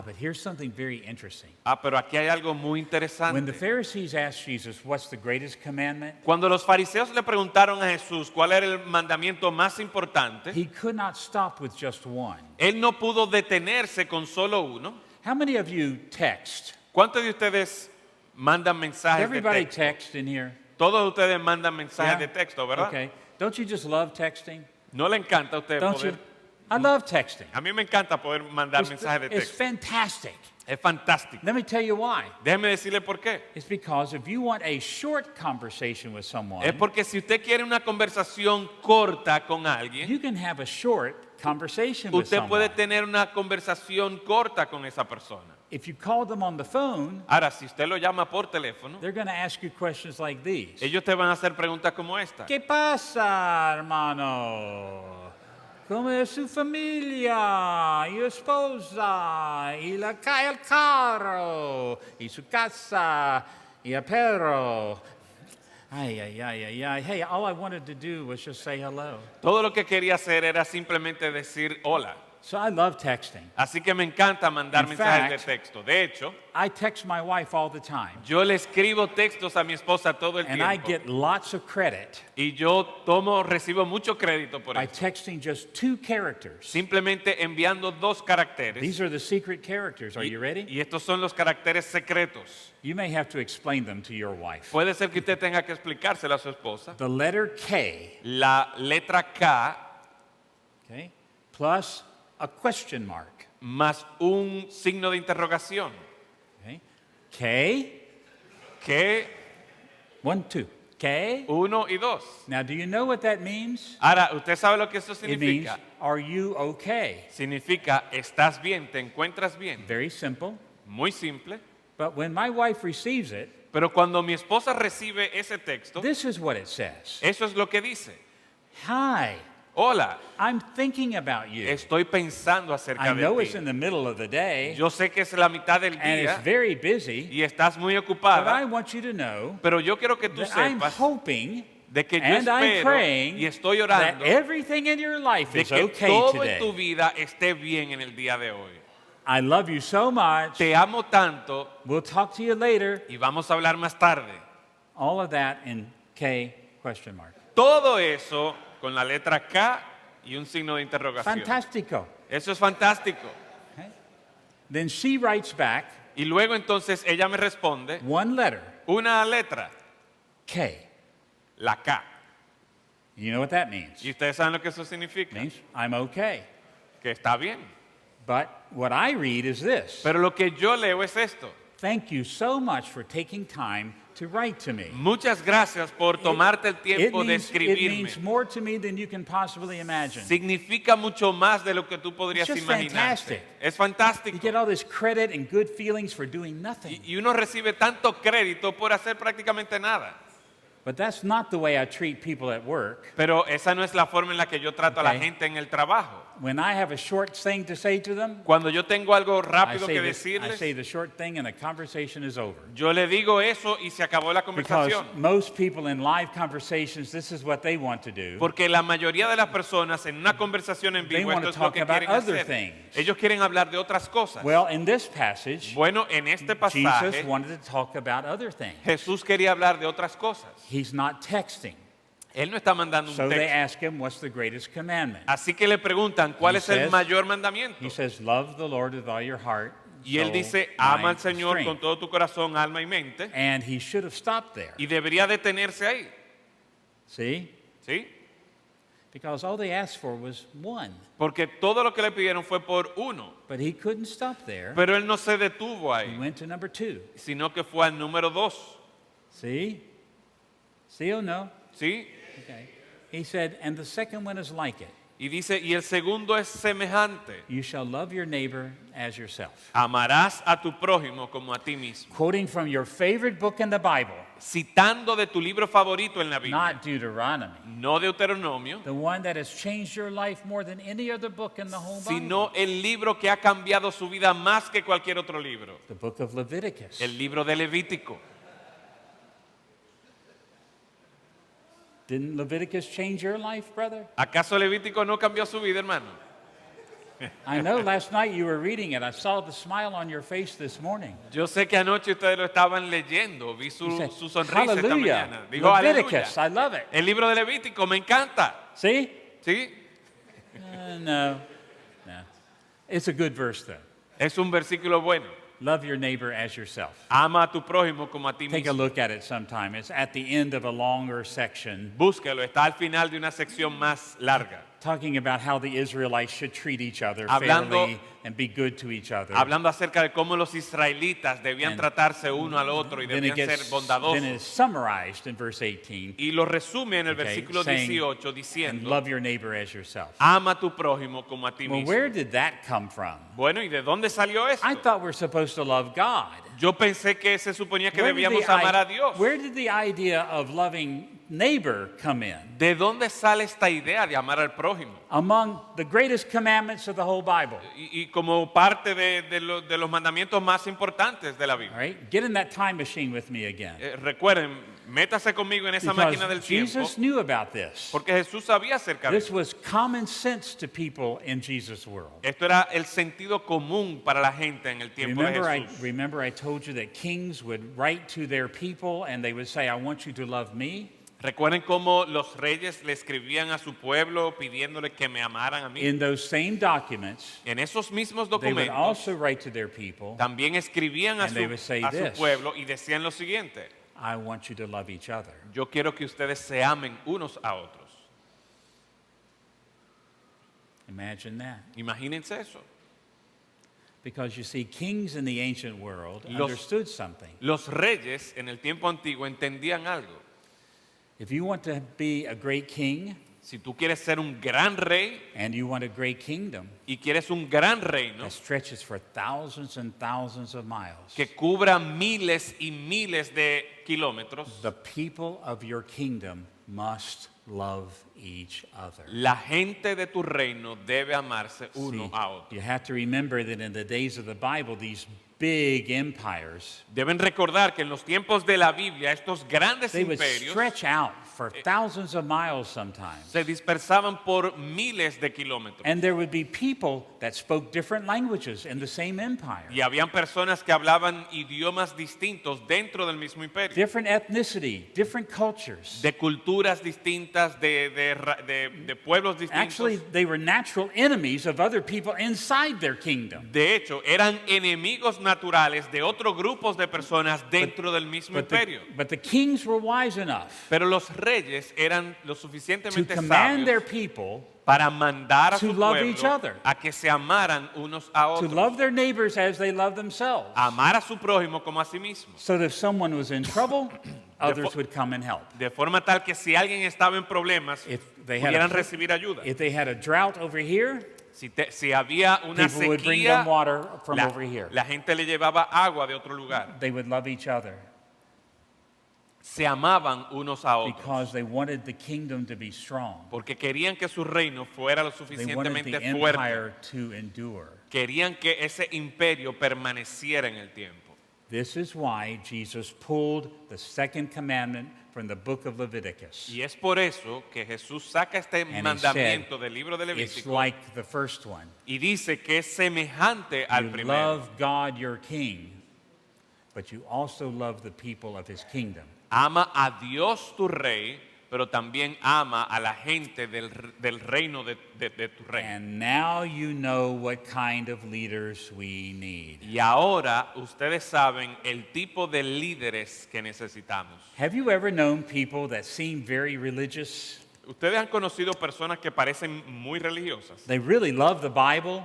But here's something very interesting. Pero aquí hay algo muy When the interesante. Pharisees asked Jesus, what's the greatest commandment? Cuando los fariseos le preguntaron a Jesús cuál era el mandamiento más importante, He could not stop with just one. él no pudo detenerse con solo uno. How many of you text? ¿Cuántos de ustedes mandan Does mensajes de everybody texto? text in here? Todos ustedes mandan mensajes Yeah? de texto, ¿verdad? Okay. Don't you just love texting? ¿No le encanta a usted Don't poder? you? I love texting. A mí me encanta poder mandar It's, mensajes de it's texto. fantastic. Es fantástico. Let me tell you why. Déjeme decirle por qué. It's because if you want a short conversation with someone, Es porque si usted quiere una conversación corta con alguien, you can have a short conversation with usted puede someone. tener una conversación corta con esa persona. If you call them on the phone, Ahora, si usted lo llama por teléfono, they're going to ask you questions like these. ellos te van a hacer preguntas como esta. ¿Qué pasa, hermano? ¿Cómo es su familia y esposa y el carro y su casa y el perro? Ay. Hey, all I wanted to do was just say hello. Todo lo que quería hacer era simplemente decir hola. So I love texting. Así que me encanta mandar In mensajes de fact, texto. De hecho, I text my wife all the time, yo le escribo textos a mi esposa todo el and I tiempo. get lots of credit Y yo recibo mucho crédito por by eso. texting just 2 characters. Simplemente enviando 2 caracteres. These are the secret characters. Are you ready? Y estos son los caracteres secretos. You may have to explain them to your wife. Puede ser que usted tenga que explicárselo a su esposa. The letter K, La letra K okay, plus a question mark. más un signo de interrogación. Okay? K, Que 1, 2. K. 1 y 2. Now, do you know what that means? Ahora, ¿usted sabe lo que eso It means, significa? are you okay? Significa, ¿estás bien? ¿Te encuentras bien? Very simple. Muy simple. But when my wife receives it, Pero cuando mi esposa recibe ese texto, this is what it says. eso es lo que dice. Hi, Hola, I'm thinking about you. estoy pensando acerca I de know it's ti. in the middle of the day, Yo sé que es la mitad del and it's día very busy, y estás muy but I ocupada, want you to know pero yo quiero que tú that I'm sepas hoping de que yo and I'm espero praying y estoy that orando everything in your life de is que okay todo en tu today. vida esté bien en el día de hoy. I love you so much. Te amo tanto We'll talk to you later. y vamos a hablar más tarde. All of that in K question mark. Todo eso con la letra K y un signo de interrogación. Fantastico. Eso es fantástico. Then she writes back Y luego entonces ella me responde one letter, una letra, K. la K. You know what that means? Y ustedes saben lo que eso significa, It means I'm okay. que está bien. But what I read is this. Pero lo que yo leo es esto. Thank you so much for taking time to write to me. Muchas gracias por tomarte el It tiempo de means, it escribirme. means more to me than you can possibly imagine. Significa mucho más de lo que tú podrías It's just imaginar. fantastic. Es You fantástico. get all this credit and good feelings for doing nothing. Y uno recibe tanto crédito por hacer prácticamente nada. But that's not the way I treat people at work. Pero esa no es la forma en la que yo trato a la Okay. gente en el trabajo. When I have a short thing to say to them, Cuando yo tengo algo I rápido say, que I decirles, say the short thing and the conversation is over. yo le digo eso y se acabó la Because conversación. most people in live conversations, this is what they want to do. Porque la mayoría de las personas en una conversación en They vivo, want esto to es lo que talk about quieren other hacer. things. Ellos quieren hablar de otras cosas. Well, in this passage, Bueno, en este Jesus pasaje, wanted to talk about other things. Jesús quería hablar de otras cosas. He's not texting. Él no está mandando So un they texto. ask him, what's the greatest commandment? Así que le preguntan, ¿cuál He es el says- mayor mandamiento? He says, love the Lord with all your heart, Y él soul, dice, ama al mind, Señor and con strength. todo tu corazón, alma y mente. And he should have stopped there. Y debería detenerse ahí. See? ¿Sí? Because all they asked for was one. Porque todo lo que le pidieron fue por uno. But he couldn't stop there. Pero él no se detuvo He ahí, went to number 2. sino que fue al número 2. See? See or no? ¿Sí? Okay. He said, and the second one is like it. Y dice, y el segundo es semejante. You shall love your neighbor as yourself. Amarás a tu prójimo como a ti mismo. Quoting from your favorite book in the Bible, Citando de tu libro favorito en la Biblia, not Deuteronomy, no Deuteronomio, the one that has changed your life more than any other book in the whole Bible, sino el libro que ha cambiado su vida más que cualquier otro libro, the book of Leviticus. el libro de Levítico. Didn't Leviticus change your life, brother? ¿Acaso Levítico no cambió su vida, hermano? I know last night you were reading it. I saw the smile on your face this morning. Yo sé que anoche ustedes lo estaban leyendo, vi su, You said, su sonrisa esta Hallelujah. mañana. Dijo, Leviticus, aleluya. I love it. El libro de Levítico me encanta. See? ¿Sí? No. It's a good verse, though. Es un versículo bueno. Love your neighbor as yourself. Ama a tu prójimo como a ti Take a mismo. look at it sometime. It's at the end of a longer section. Búsquelo, está al final de una sección más larga. talking about how the Israelites should treat each other Hablando- fairly and be good to each other. hablando acerca de cómo los israelitas debían And tratarse uno al otro y Then debían ser then bondadosos. it's summarized in verse 18. Y lo resume en el Okay, versículo saying, 18 And diciendo, love your neighbor as yourself. ama a tu prójimo como a ti Well, mismo. where did that come from? Bueno, ¿y de dónde salió esto? I thought we're supposed to love God. Yo pensé que se suponía que Where did debíamos the amar a i- Dios. Where did the idea of loving neighbor come in? ¿De dónde sale esta idea de amar al prójimo? Among the greatest commandments of the whole Bible. Y como parte de los mandamientos más importantes de la All Biblia. right? Get in that time machine with me again. Recuerden, métase conmigo en esa máquina del Because tiempo, Jesus knew about this. porque Jesús sabía acerca de This eso. was common sense to people in Jesus' world. Esto era el sentido común para la gente en el tiempo de Jesús. Remember I told you that kings would write to their people and they would say, I want you to love me. Recuerden cómo los reyes le escribían a su pueblo pidiéndole que me amaran a mí. In those same documents, En esos mismos they would documentos also write to their people, también escribían a And they would say a su this. pueblo y decían lo siguiente: I want you to love each other. yo quiero que ustedes se amen unos a otros. Imagine that. Imagínense eso. Because you see, kings in the ancient world Los- understood something. Los reyes en el tiempo antiguo entendían algo. If you want to be a great king Si tú quieres ser un gran rey and you want a great kingdom y quieres un gran reino that stretches for thousands and thousands of miles, que cubra miles y miles de kilómetros, the people of your kingdom must love each other. la gente de tu reino debe amarse uno See, a otro. you have to remember that in the days of the Bible, these big empires, Deben recordar que en los tiempos de la Biblia estos grandes they would imperios stretch out for thousands of miles sometimes. se dispersaban por miles de kilómetros. And there would be people that spoke different languages in the same empire. Y habían personas que hablaban idiomas distintos dentro del mismo imperio, Different ethnicity, different cultures. de culturas distintas, de pueblos Actually, distintos. they were natural enemies of other people inside their kingdom. De hecho, eran enemigos naturales de otros grupos de personas dentro del mismo imperio. But the kings were wise enough Pero los reyes eran lo to suficientemente command their sabios people para mandar a to su love each pueblo other. a que se amaran unos a to otros. love their neighbors as they love themselves. Amar a su prójimo como a sí mismo. So that if someone was in trouble, others fo- would come and help. De forma tal que si alguien estaba en problemas, If they had pudieran a, recibir ayuda. if they had a drought over here, Si había una people would bring sequía, them water from la, over here. la gente le llevaba agua de otro lugar. They would love each other Se amaban unos a otros because they wanted the kingdom to be strong. porque querían que su reino fuera lo They wanted the suficientemente fuerte. empire to endure. Querían que ese imperio permaneciera en el tiempo. This is why Jesus pulled the second commandment from the book of Leviticus. Y es por eso que Jesús saca este And he mandamiento said, del libro de It's Levítico like the first one. y dice que es semejante al You primero. love God your king, but you also love the people of his kingdom. Ama a Dios tu rey, pero también ama a la gente del reino de tu reino. And now you know what kind of leaders we need. Y ahora ustedes saben el tipo de líderes que necesitamos. Have you ever known people that seem very religious? Ustedes han conocido personas que parecen muy religiosas. They really love the Bible.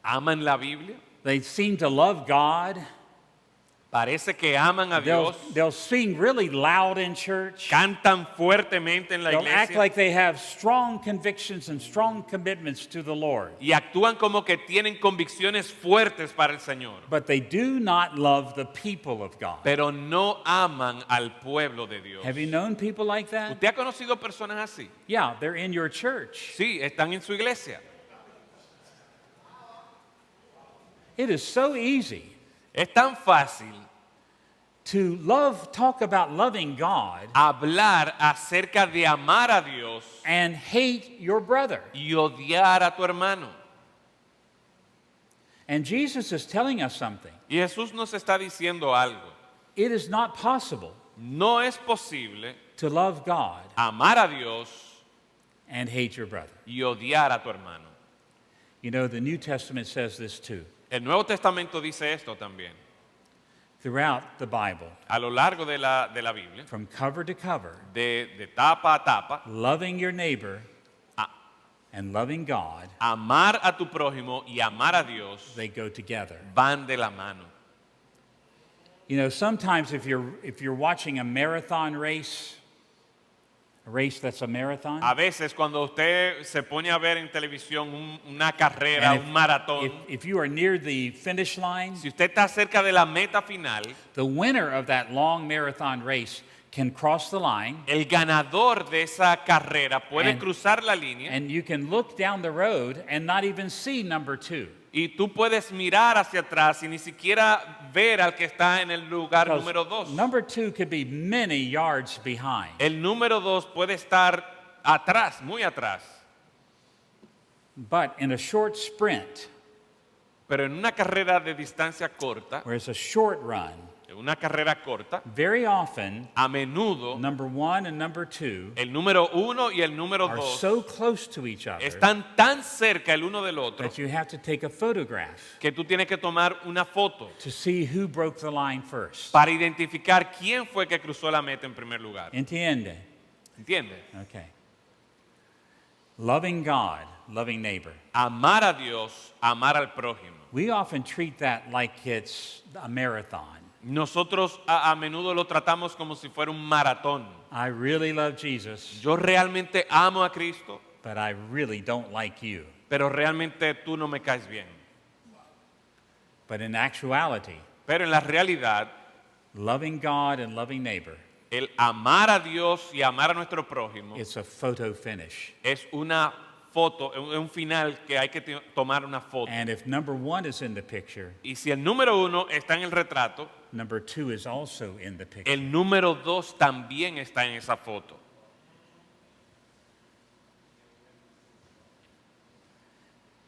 Aman la Biblia, They seem to love God. parece que aman a Dios, They'll sing really loud in church. cantan fuertemente en la They'll act iglesia like they have strong convictions and strong commitments to the Lord. y actúan como que tienen convicciones fuertes para el Señor, But they do not love the people of God. pero no aman al pueblo de Dios. Have you known people like that? ¿Usted ha conocido personas así? Yeah, they're in your church. Sí, están en su iglesia. It is so easy Es tan fácil to talk about loving God hablar acerca de amar a Dios and hate your brother. y odiar a tu hermano. And Jesus is telling us something. Y Jesús nos está diciendo algo. It is not possible No es posible to love God amar a Dios and hate your brother. y odiar a tu hermano. You know, the New Testament says this too. El Nuevo Testamento dice esto también. Throughout the Bible, A lo largo de la Biblia, from cover to cover, de tapa a tapa, loving your neighbor a- and loving God, amar a tu prójimo y amar a Dios they go together. van de la mano. You know, sometimes if you're watching a marathon race, a race that's a marathon, A veces cuando usted se pone a ver en televisión una carrera, and un maratón, if you are near the finish line, si usted está cerca de la meta final, the winner of that long marathon race can cross the line, el ganador de esa carrera puede And- cruzar la línea and you can look down the road and not even see number 2. y tú puedes mirar hacia atrás y ni siquiera ver al que está en el lugar Because número 2. number 2 could be many yards behind. El número 2 puede estar atrás, muy atrás. But in a short sprint, Pero en una carrera de distancia corta, where it's a short run, en una carrera corta, very often a menudo number 1 and number 2 el número 1 y el número are 2 so close to each other están tan cerca el uno del otro that you have to take a photograph que tú tienes que tomar una foto to see who broke the line first. para identificar quién fue que cruzó la meta en primer lugar. Entiende? ¿Entiendes? Okay. Loving God, loving neighbor. Amar a Dios, amar al prójimo. We often treat that like it's a marathon. Nosotros a menudo lo tratamos como si fuera un maratón. I really love Jesus, Yo realmente amo a Cristo, but I really don't like you. pero realmente tú no me caes bien. But in actuality, Pero en la realidad, loving God and loving neighbor, el amar a Dios y amar a nuestro prójimo it's a photo finish. es una foto, es un final que hay que tomar una foto. And if number 1 is in the picture, Y si el número 1 está en el retrato, number 2 is also in the picture. el número 2 también está en esa foto.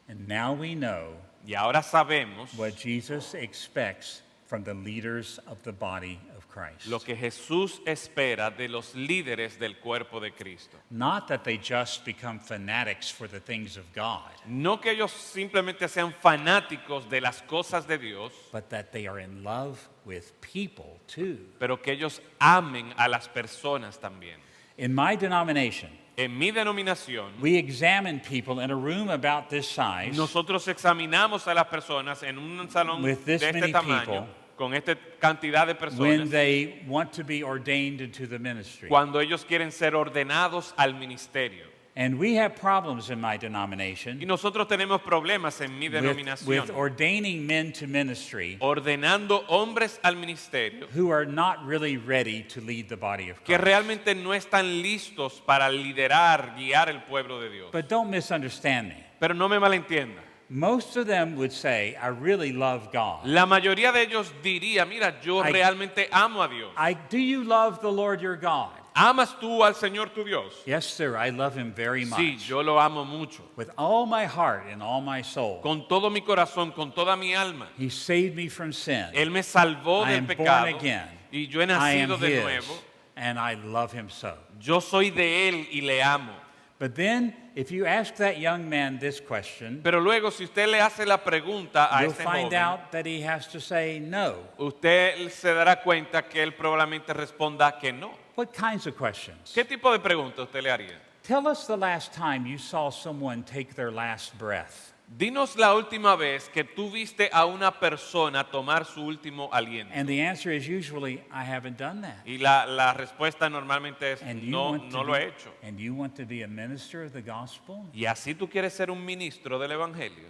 And now we know Y ahora sabemos what Jesus expects from the leaders of the body of Christ. lo que Jesús espera de los líderes del cuerpo de Cristo. Not that they just become fanatics for the things of God, No que ellos simplemente sean fanáticos de las cosas de Dios, but that they are in love with people too. pero que ellos amen a las personas también. In my denomination, En mi denominación, we examine people in a room about this size nosotros examinamos a las personas en un salón de With this este many tamaño, people, con esta cantidad de when personas, they want to be ordained into the ministry. cuando ellos quieren ser ordenados al ministerio. And we have problems in my Y denomination nosotros tenemos problemas en mi with denominación, ordaining men to ministry ordenando hombres al ministerio who are not really ready to lead the body of que Christ. realmente no están listos para liderar, guiar el pueblo de Dios. But don't misunderstand me. Pero no me malentienda. Most of them would say, I really love God. La mayoría de ellos diría, mira, yo I- realmente amo a Dios. Do you love the Lord your God? ¿Amas tú al Señor tu Dios? Yes, sir, I love him very much. Sí, yo lo amo mucho. With all my heart and all my soul. Con todo mi corazón, con toda mi alma. He saved me from sin. Él me salvó I del am born pecado again. y yo he I am nacido de his, nuevo. and I love him so. Yo soy de Él y le amo. But then, if you ask that young man this question, Pero luego, si usted le hace la pregunta a you'll ese find joven, out that he has to say no. usted se dará cuenta que él probablemente responda que no. What kinds of questions? ¿Qué tipo de pregunta usted le haría? Tell us the last time you saw someone take their last breath. Dinos la última vez que tú viste a una persona tomar su último aliento. And the answer is usually, I haven't done that. Y la respuesta normalmente es And you no, want no to lo he be, hecho. and you want to be a minister of the gospel? ¿Y así tú quieres ser un ministro del Evangelio?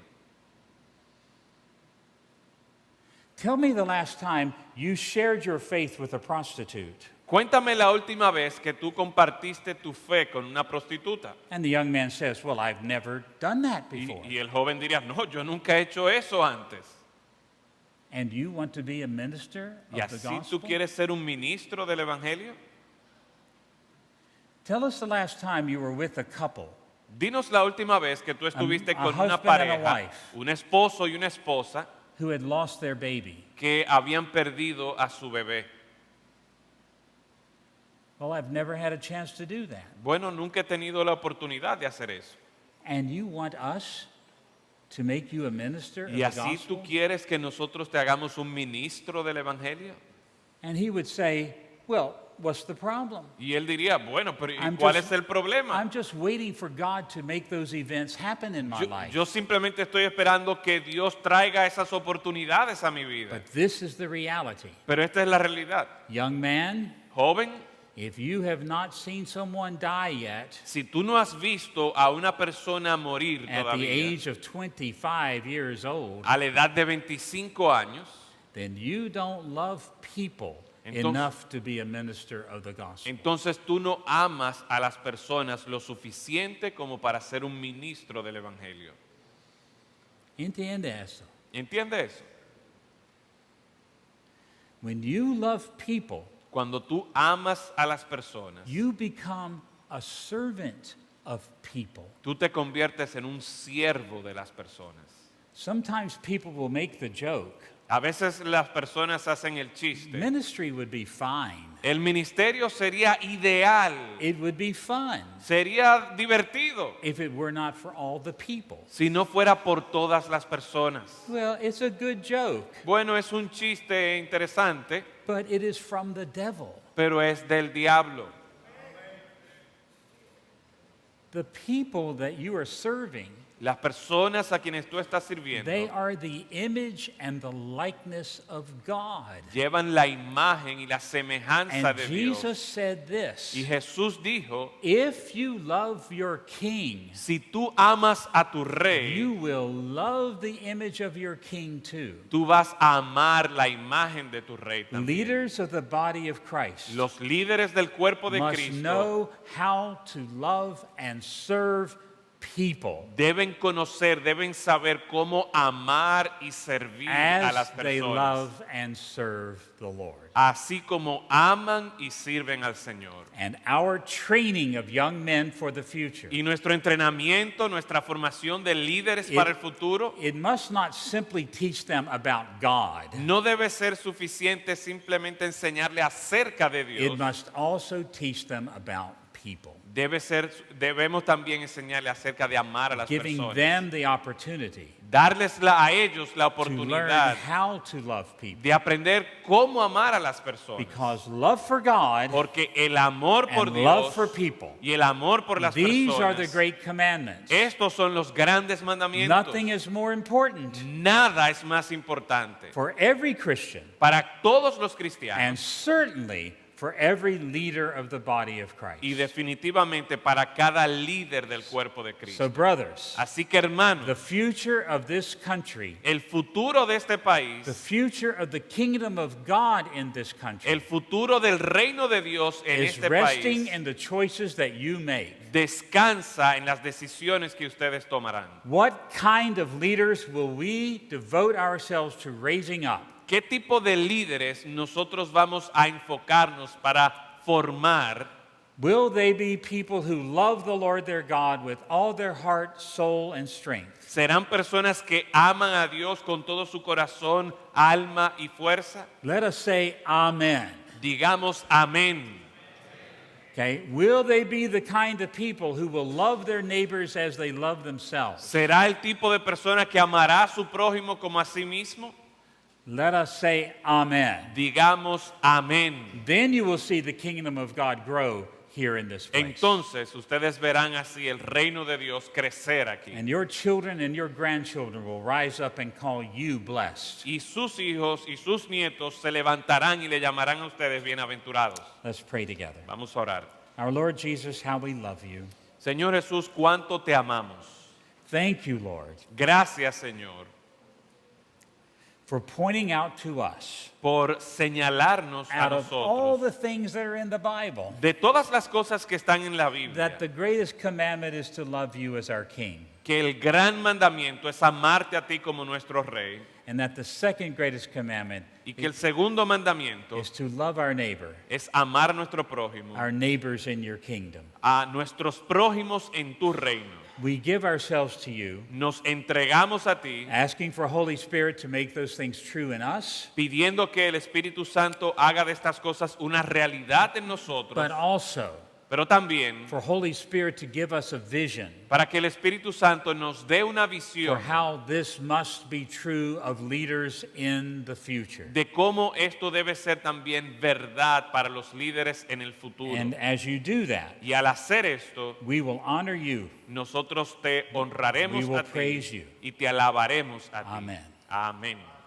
Tell me the last time you shared your faith with a prostitute. Cuéntame la última vez que tú compartiste tu fe con una prostituta. And the young man says, well, I've never done that before. Y el joven diría, no, yo nunca he hecho eso antes. And you want to be a minister ¿Y of the así gospel? tú quieres ser un ministro del Evangelio? Tell us the last time you were with a couple Dinos la última vez que tú estuviste a con una husband and a pareja, wife. un esposo y una esposa, who had lost their baby. que habían perdido a su bebé. Well, I've never had a chance to do that. Bueno, nunca he tenido la oportunidad de hacer eso. And you want us to make you a minister of ¿Y the así gospel? tú quieres que nosotros te hagamos un ministro del Evangelio? And he would say, well, what's the problem? Y él diría, bueno, pero ¿y I'm cuál just- es el problema? I'm just waiting for God to make those events happen in my life. Yo simplemente estoy esperando que Dios traiga esas oportunidades a mi vida. But this is the reality. Pero esta es la realidad. Young man, Joven, if you have not seen someone die yet si tú no has visto a una persona morir at the todavía age of 25 years old, a la edad de 25 años, then you don't love people Entonces- enough to be a minister of the gospel. entonces tú no amas a las personas lo suficiente como para ser un ministro del Evangelio. Entiende eso. ¿Entiendes eso? When you love people, Cuando tú amas a las personas, you become a servant of people. tú te conviertes en un siervo de las personas. Sometimes people will make the joke, A veces las personas hacen el chiste. ministry would be fine. El ministerio sería ideal, It would be fun sería divertido if it were not for all the people. si no fuera por todas las personas. Well, it's a good joke, Bueno, es un chiste interesante, but it is from the devil. pero es del diablo. The people that you are serving, Las personas a quienes tú estás sirviendo they are the image and the likeness of God. llevan la imagen y la semejanza And de Dios. Jesus said this, Y Jesús dijo, if you love your king, si tú amas a tu you rey, will love the image of your king too. tú vas a amar la imagen de tu rey también. Leaders of the body of Christ Los líderes del cuerpo de must Cristo know how to love and serve people deben conocer, deben saber cómo amar y servir a las as they personas, love and serve the Lord. así como aman y sirven al Señor. And our training of young men for the future, Y nuestro entrenamiento, nuestra formación de líderes para el futuro, it must not simply teach them about God. no debe ser suficiente simplemente enseñarle acerca de It Dios. must also teach them about people, Debemos también enseñarle acerca de amar a las giving personas. them the opportunity A ellos la to learn oportunidad how to love people. de aprender cómo amar a las personas. Because love for God Porque el amor por and love Dios for people, y el amor por las these are the personas, great commandments. estos son los grandes mandamientos. Nothing is more important Nada es más importante for every Christian para todos los cristianos and certainly for every leader of the body of Christ. y definitivamente para cada líder del cuerpo de Cristo. So, brothers, Así que hermanos, the future of this country, el futuro de este país, the future of the kingdom of God in this country, el futuro del reino de Dios en is este resting país in the choices that you make. descansa en las decisiones que ustedes tomarán. What kind of leaders will we devote ourselves to raising up? ¿Qué tipo de líderes nosotros vamos a enfocarnos para formar? Will they be people who love the Lord their God with all their heart, soul, and strength? ¿Serán personas que aman a Dios con todo su corazón, alma y fuerza? Let us say amen. Digamos amén. Okay? Will they be the kind of people who will love their neighbors as they love themselves? ¿Será el tipo de persona que amará a su prójimo como a sí mismo? Let us say amen. Digamos amén. Then you will see the kingdom of God grow here in this place. Entonces ustedes verán así el reino de Dios crecer aquí. And your children and your grandchildren will rise up and call you blessed. Y sus hijos y sus nietos se levantarán y le llamarán a ustedes bienaventurados. Let's pray together. Vamos a orar. Our Lord Jesus, how we love you. Señor Jesús, cuánto te amamos. Thank you, Lord, Gracias, Señor, for pointing out to us, por señalarnos a out of all nosotros the things that are in the Bible, de todas las cosas que están en la Biblia, that the greatest commandment is to love you as our King, que el gran mandamiento es amarte a ti como nuestro rey and that the second greatest commandment y que el segundo mandamiento is to love our neighbor, es amar a nuestro prójimo, our neighbors in your kingdom. a nuestros prójimos en tu reino. We give ourselves to you, Nos entregamos a ti asking for Holy Spirit to make those things true in us, pidiendo que el Espíritu Santo haga de estas cosas una realidad en nosotros, but also pero también for Holy Spirit to give us a vision para que el Espíritu Santo nos dé una for visión how this must be true of leaders in the future. de cómo esto debe ser también verdad para los líderes en el futuro. And as you do that, Y al hacer esto, we will honor you. nosotros te honraremos We will a praise ti you. y te alabaremos a ti. Amen. Amén.